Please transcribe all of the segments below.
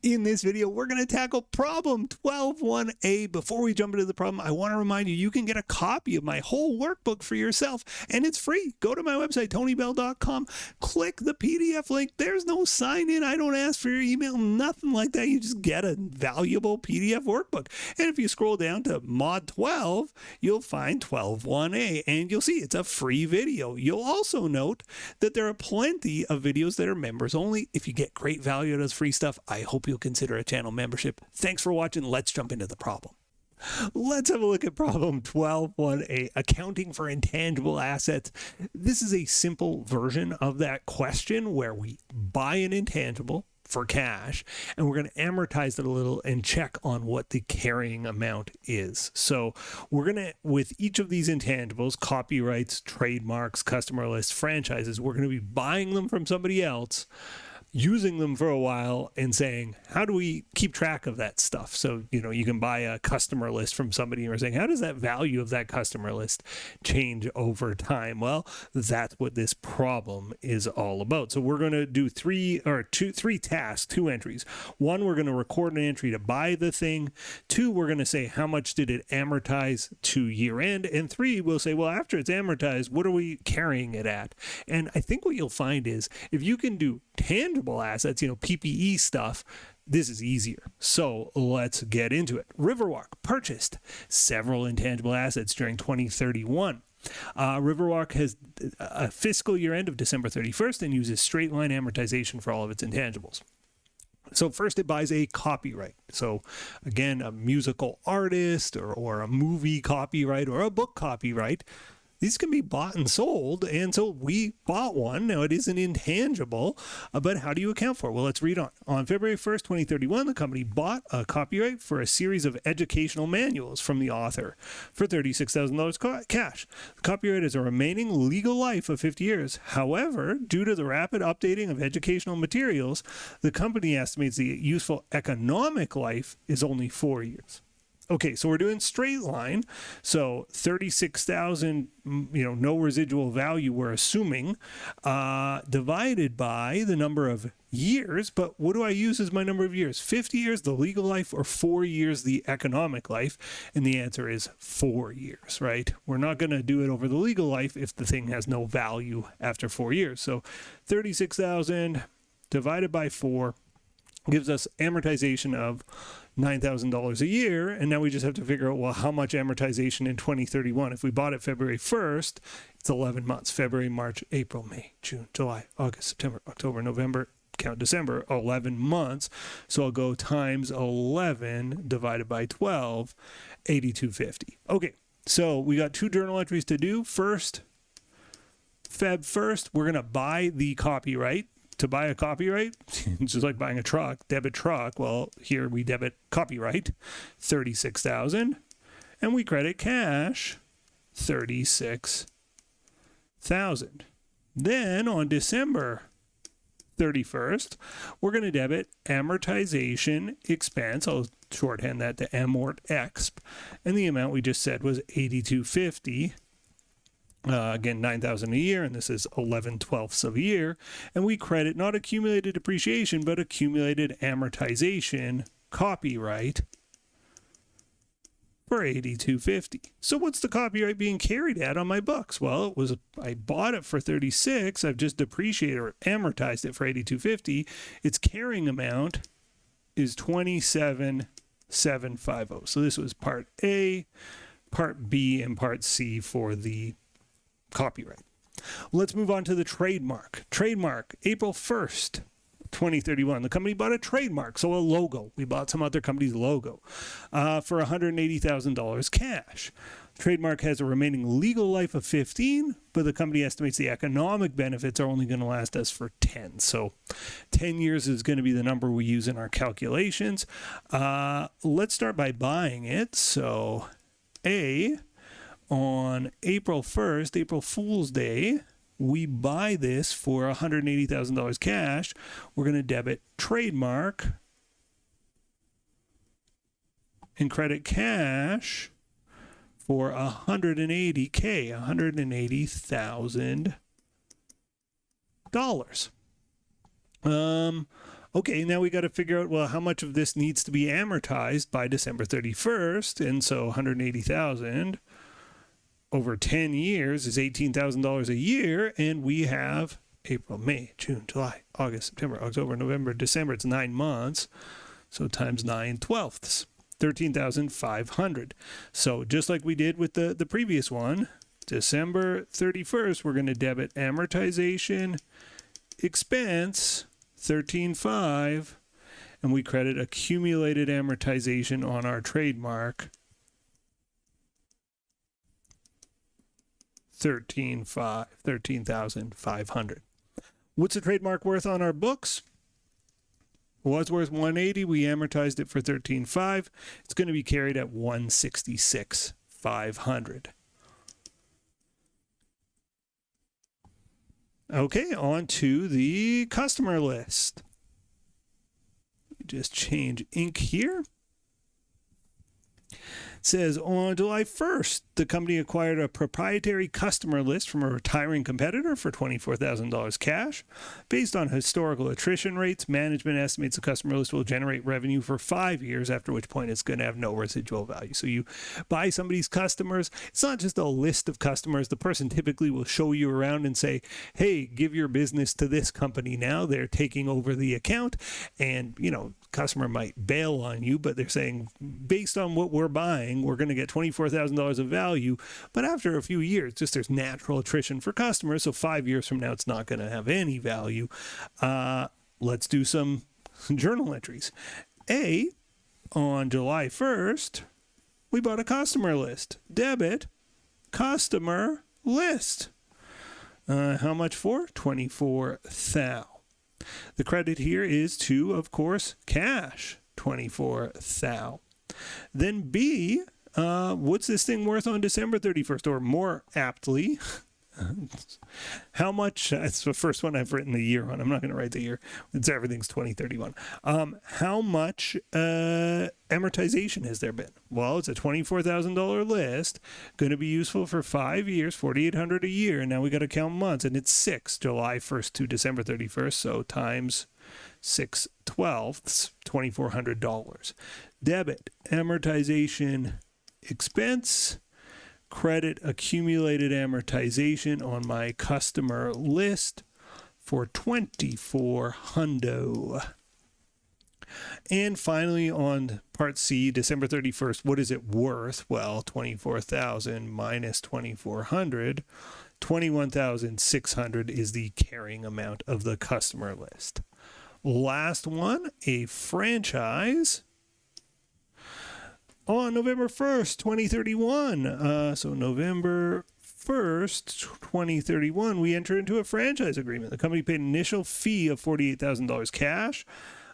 In this video, we're going to tackle problem 12.1a. Before we jump into the problem, I want to remind you, you can get a copy of my whole workbook for yourself, and it's free. Go to my website, tonybell.com, click the PDF link. There's no sign in. I don't ask for your email, nothing like that. You just get a valuable PDF workbook. And if you scroll down to mod 12, you'll find 12.1a, and you'll see it's a free video. You'll also note that there are plenty of videos that are members only. If you get great value out of this free stuff, I hope you'll consider a channel membership. Thanks for watching. Let's jump into the problem. Let's have a look at problem 12.1a, accounting for intangible assets. This is a simple version of that question where we buy an intangible for cash, and we're going to amortize it a little and check on what the carrying amount is. So we're going to, with each of these intangibles, copyrights, trademarks, customer lists, franchises, we're going to be buying them from somebody else, using them for a while, and saying, how do we keep track of that stuff? So, you can buy a customer list from somebody and we're saying, how does that value of that customer list change over time? Well, that's what this problem is all about. So we're going to do three tasks, 2 entries. 1, we're going to record an entry to buy the thing. 2, we're going to say, how much did it amortize to year end? And 3, we'll say, well, after it's amortized, what are we carrying it at? And I think what you'll find is if you can do tangible assets, PPE stuff, this is easier. So let's get into it. Riverwalk purchased several intangible assets during 2031. Riverwalk has a fiscal year end of December 31st and uses straight line amortization for all of its intangibles. So first it buys a copyright. So again, a musical artist or a movie copyright or a book copyright. These can be bought and sold, and so we bought one. Now, it is an intangible, but how do you account for it? Well, let's read on. On February 1st, 2031, the company bought a copyright for a series of educational manuals from the author for $36,000 cash. The copyright has a remaining legal life of 50 years. However, due to the rapid updating of educational materials, the company estimates the useful economic life is only 4 years. Okay, so we're doing straight line. So 36,000, no residual value we're assuming, divided by the number of years. But what do I use as my number of years? 50 years, the legal life, or 4 years, the economic life? And the answer is 4 years, right? We're not going to do it over the legal life if the thing has no value after 4 years. So 36,000 divided by 4 gives us amortization of $9,000 a year, and now we just have to figure out, well, how much amortization in 2031? If we bought it February 1st, it's 11 months. February, March, April, May, June, July, August, September, October, November, count December, 11 months. So I'll go times 11 divided by 12, 8250. Okay, so we got 2 journal entries to do. First, Feb 1st, we're going to buy the copyright. To buy a copyright, it's just like buying a truck, debit truck. Well, here we debit copyright, 36,000, and we credit cash, 36,000. Then on December 31st, we're going to debit amortization expense. I'll shorthand that to amortexp, and the amount we just said was 8250. Again, 9,000 a year, and this is 11/12ths of a year. And we credit not accumulated depreciation, but accumulated amortization copyright for 8250. So what's the copyright being carried at on my books? Well, I bought it for 36. I've just depreciated or amortized it for 8250. Its carrying amount is 27,750. So this was part A, part B, and part C for the copyright. Let's move on to the trademark. Trademark, April 1st, 2031. The company bought a trademark, so a logo. We bought some other company's logo for $180,000 cash. Trademark has a remaining legal life of 15, but the company estimates the economic benefits are only going to last us for 10. So 10 years is going to be the number we use in our calculations. Let's start by buying it. So on April 1st, April Fool's Day, we buy this for $180,000 cash. We're going to debit trademark and credit cash for $180,000. Okay, now we got to figure out, well, how much of this needs to be amortized by December 31st. And so 180,000 over 10 years is $18,000 a year. And we have April, May, June, July, August, September, October, November, December. It's 9 months. So times 9/12ths, 13,500. So just like we did with the previous one, December 31st, we're going to debit amortization expense 13,500, and we credit accumulated amortization on our trademark 13,500. What's the trademark worth on our books? It was worth 180. We amortized it for 13,500. It's going to be carried at 166,500. Okay, on to the customer list. Just change ink here. It says on July 1st, the company acquired a proprietary customer list from a retiring competitor for $24,000 cash. Based on historical attrition rates, management estimates the customer list will generate revenue for 5 years, after which point it's going to have no residual value. So you buy somebody's customers. It's not just a list of customers. The person typically will show you around and say, hey, give your business to this company now. They're taking over the account. And, customer might bail on you, but they're saying, based on what we're buying, we're going to get $24,000 of value. But after a few years, just there's natural attrition for customers. So 5 years from now, it's not going to have any value. Let's do some journal entries. On July 1st, we bought a customer list. Debit, customer list. How much for? 24,000. The credit here is to, of course, cash, 24,000. Then B, what's this thing worth on December 31st? Or more aptly, how much, it's the first one I've written the year on. I'm not going to write the year. Everything's 2031. How much amortization has there been? Well, it's a $24,000 list, going to be useful for 5 years, $4,800 a year. And now we got to count months, and it's 6, July 1st to December 31st. So times 6/12ths, $2,400. Debit amortization expense, credit accumulated amortization on my customer list for $2,400. And finally, on part C, December 31st, what is it worth? Well, 24,000 minus 2,400, 21,600 is the carrying amount of the customer list. Last one, a franchise. On November 1st, 2031. So November 1st, 2031, we enter into a franchise agreement. The company paid an initial fee of $48,000 cash.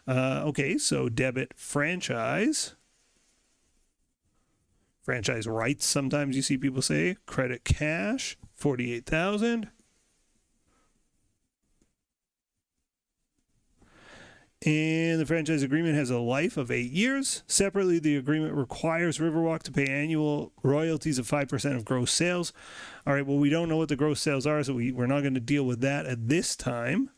Okay, so debit franchise. Franchise rights, sometimes you see people say. Credit cash, $48,000. And the franchise agreement has a life of 8 years. Separately, the agreement requires Riverwalk to pay annual royalties of 5% of gross sales. All right, well, we don't know what the gross sales are, so we're not going to deal with that at this time.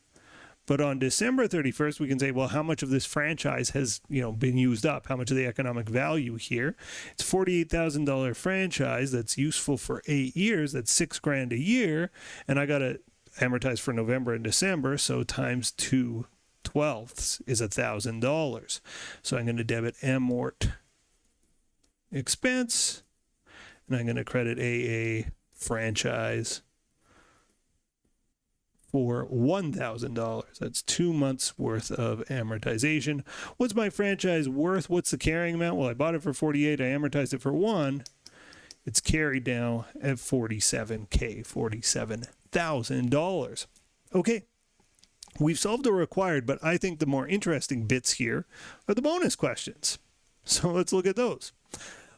But on December 31st, we can say, well, how much of this franchise has, been used up? How much of the economic value here? It's $48,000 franchise that's useful for 8 years. That's $6,000 a year. And I got to amortize for November and December, so times 2/12ths is $1,000. So I'm going to debit amort expense, and I'm going to credit AA franchise for $1,000. That's 2 months worth of amortization. What's my franchise worth? What's the carrying amount? Well, I bought it for 48. I amortized it for 1. It's carried now at $47K, $47,000. Okay. We've solved the required, but I think the more interesting bits here are the bonus questions. So let's look at those.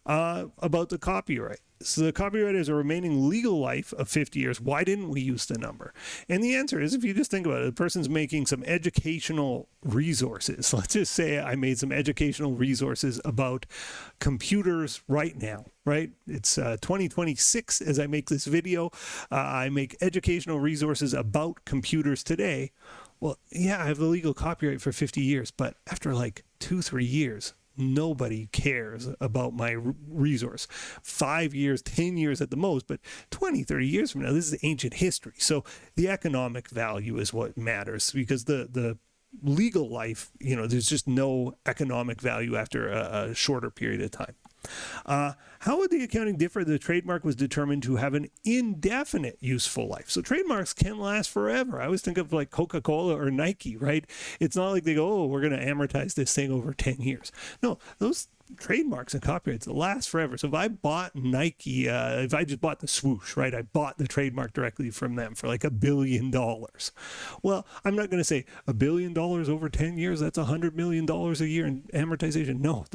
About the copyright. So the copyright has a remaining legal life of 50 years. Why didn't we use the number? And the answer is, if you just think about it, the person's making some educational resources. Let's just say I made some educational resources about computers right now, right? It's 2026 as I make this video. I make educational resources about computers today. Well, yeah, I have the legal copyright for 50 years, but after like 2-3 years, nobody cares about my resource. 5 years, 10 years at the most, but 20, 30 years from now, this is ancient history. So the economic value is what matters, because the legal life, you know, there's just no economic value after a shorter period of time. How would the accounting differ if the trademark was determined to have an indefinite useful life? So trademarks can last forever. I always think of like Coca-Cola or Nike, right? It's not like they go, oh, we're going to amortize this thing over 10 years. No, those trademarks and copyrights last forever. So if I bought Nike, if I just bought the swoosh, right? I bought the trademark directly from them for like $1 billion. Well, I'm not going to say $1 billion over 10 years. That's $100 million a year in amortization. No,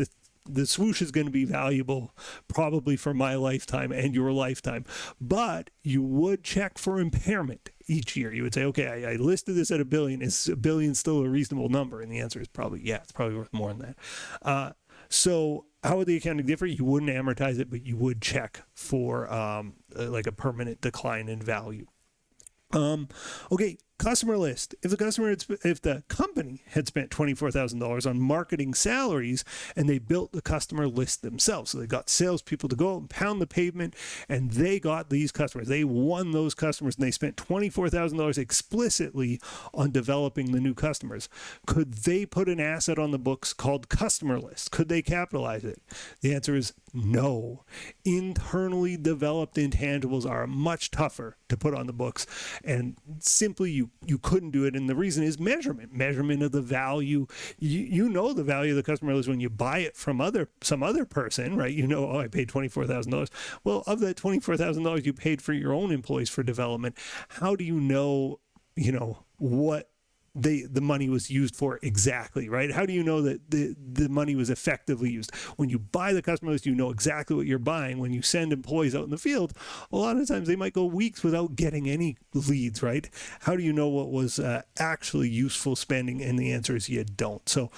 the swoosh is going to be valuable probably for my lifetime and your lifetime, but you would check for impairment each year. You would say, okay, I listed this at $1 billion. Is $1 billion still a reasonable number? And the answer is probably, yeah, it's probably worth more than that. So how would the accounting differ? You wouldn't amortize it, but you would check for like a permanent decline in value. Okay, customer list. If the company had spent $24,000 on marketing salaries and they built the customer list themselves, so they got salespeople to go out and pound the pavement, and they got these customers, they won those customers, and they spent $24,000 explicitly on developing the new customers, could they put an asset on the books called customer list? Could they capitalize it? The answer is no. Internally developed intangibles are much tougher to put on the books, and simply you couldn't do it. And the reason is measurement of the value. You know the value of the customer list when you buy it from some other person, right? You know, oh, I paid $24,000. Well, of that $24,000 you paid for your own employees for development, how do you know what the money was used for exactly, right? How do you know that the money was effectively used? When you buy the customer list, you know exactly what you're buying. When you send employees out in the field, a lot of times they might go weeks without getting any leads, right? How do you know what was actually useful spending? And the answer is you don't. So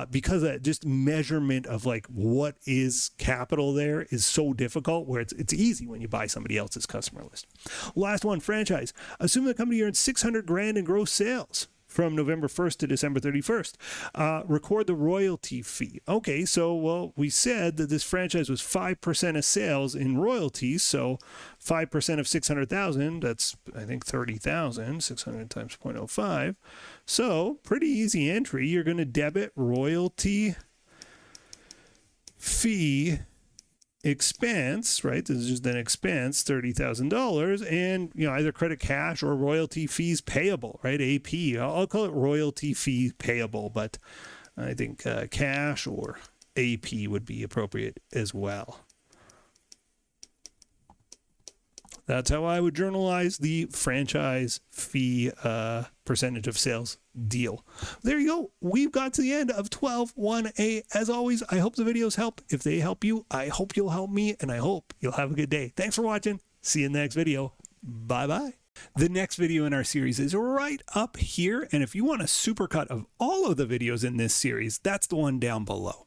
because of that, just measurement of like what is capital there is so difficult, where it's easy when you buy somebody else's customer list. Last one, franchise. Assume the company earned $600,000 in gross sales from November 1st to December 31st. Record the royalty fee. Okay, so, well, we said that this franchise was 5% of sales in royalties, so 5% of 600,000, that's, I think, 30,000, 600 times 0.05. So, pretty easy entry. You're going to debit royalty fee expense, right? This is just an expense, $30,000, and either credit cash or royalty fees payable, right? AP. I'll call it royalty fee payable, but I think cash or AP would be appropriate as well. That's how I would journalize the franchise fee percentage of sales deal. There you go. We've got to the end of 12.1a. As always, I hope the videos help. If they help you, I hope you'll help me, and I hope you'll have a good day. Thanks for watching. See you in the next video. Bye-bye. The next video in our series is right up here, and if you want a supercut of all of the videos in this series, that's the one down below.